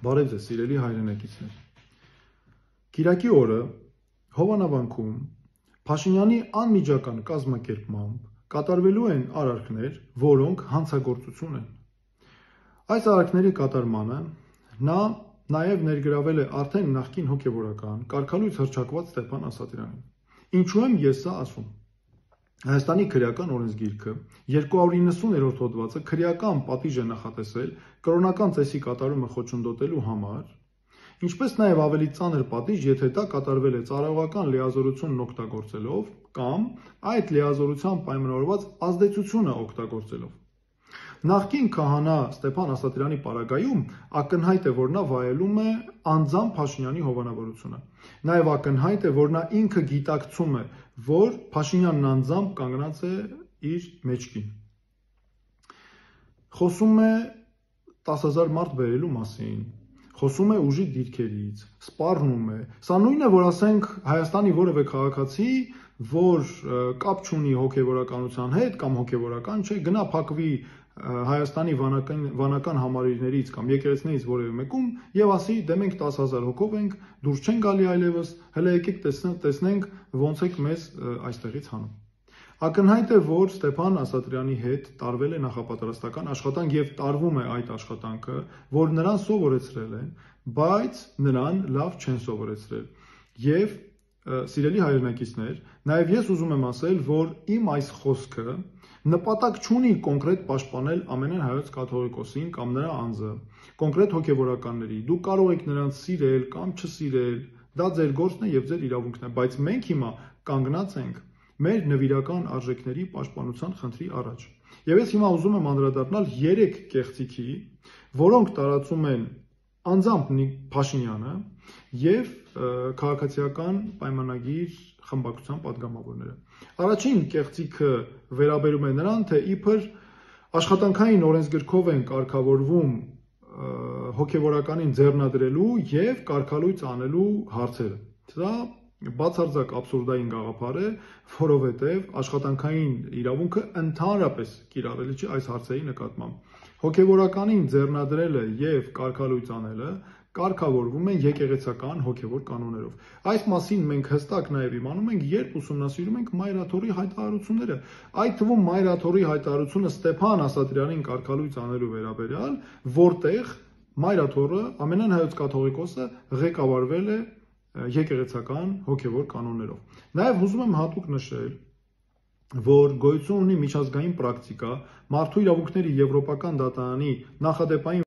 Բարև ձեզ, սիրելի հայրենակիցներ։ Կիրակի օրը Հովանավանքում Փաշինյանի անմիջական կազմակերպմամբ կատարվելու են արարքներ, որոնք հանցագործություն են։ Այս արարքների կատարմանը նա նաև ներգրավել է արդեն նախկին հոգևորական կարգալույց հռչակված Ստեփան Ասատրյանին։ Ինչու եմ ես սա ասում։ Հայաստանի քրեական օրենսգիրքը 290-րդ հոդվածը քրեական պատիժ է նախատեսել կրոնական ծեսի կատարումը խոչընդոտելու համար, ինչպես նաև ավելի ծանր պատիժ, եթե դա կատարվել է ծառայողական լիազորությունն օգտագործելով կամ այդ լիազորության պայմանավորված ազդեցությունը օգտագործելով։ Նախկին քահանա Ստեփան Ասատրյանի պարագայում ակնհայտ է, որ նա վայելում է անձամբ Փաշինյանի հովանավորությունը։ Նաև ակնհայտ է, որ նա ինքը գիտակցում է, որ Փաշինյանն անձամբ կանգնած է իր մեջքին։ Խոսում է 10,000 մարդ բերելու մասին, խոսում է ուժի դիրքերից, սպառնում է։ Սա նույնն է, որ ասենք Հայաստանի որևէ քաղաքացի, որ կապ չունի հոգևորականության հետ կամ հոգևորական չէ, գնա փակվի Հայաստանի վանական համալիրներից կամ եկեղեցիներից որևէ մեկում եւ ասի, դե մենք 10,000 հոգով ենք, դուրս չեն գալի այլևս, հələ եկեք տեսնենք ոնց եք մեզ այստեղից հանում։ Ակնհայտ է, որ Ստեփան Ասատրյանի հետ տարվել է նախապատրաստական աշխատանք եւ տարվում է այդ աշխատանքը, որ նրան սովորեցրել են, բայց նրան լավ չեն սովորեցրել։ Եվ սիրելի հայրենակիցներ, նաև ես ուզում եմ ասել, որ իմ այս խոսքը նպատակ չունի կոնկրետ պաշտպանել ամենայն հայոց կաթողիկոսին կամ նրա անձը, կոնկրետ հոգևորականների։ Դուք կարող եք նրանց սիրել կամ չսիրել, դա ձեր գործն է եւ ձեր իրավունքն է, բայց մենք հիմա կանգնած ենք մեր նվիրական արժեքների պաշտպանության խնդրի առաջ։ Եվ ես հիմա ուզում եմ անդրադառնալ 3 կեղծիքի, որոնք տարածում են անձամբ Փաշինյանը եւ քաղաքացիական պայմանագիր խմբակցության падգամավորները։ Առաջին կեղծիքը վերաբերում է նրան, թե իբր աշխատանքային օրենսգրքով են կարգավորվում հոգևորականին ձեռնադրելու եւ կարգալույց անելու հարցերը։ Սա բացարձակ աբսուրդային գաղափար է, որովհետեւ աշխատանքային իրավունքը ընդհանրապես կիրառելի չէ այս հարցերի նկատմամբ։ Հոգևորականին ձեռնադրելը եւ կարգալույց անելը կարգավորվում են եկեղեցական հոգևոր կանոններով։ Այս մասին մենք հստակ նաև իմանում ենք, երբ ուսումնասիրում ենք Մայրաթորի հայտարարությունները։ Այդ թվում Մայրաթորի հայտարարությունը Ստեփան Ասատրյանին կարգալույց անելու վերաբերյալ, որտեղ Մայրաթորը, ամենայն հայոց կաթողիկոսը ղեկավարվել է եկեղեցական հոգևոր կանոններով։ Նաև ուզում եմ հատուկ նշել, որ գոյություն ունի միջազգային պրակտիկա մարդու իրավունքների եվրոպական դատարանի նախադեպային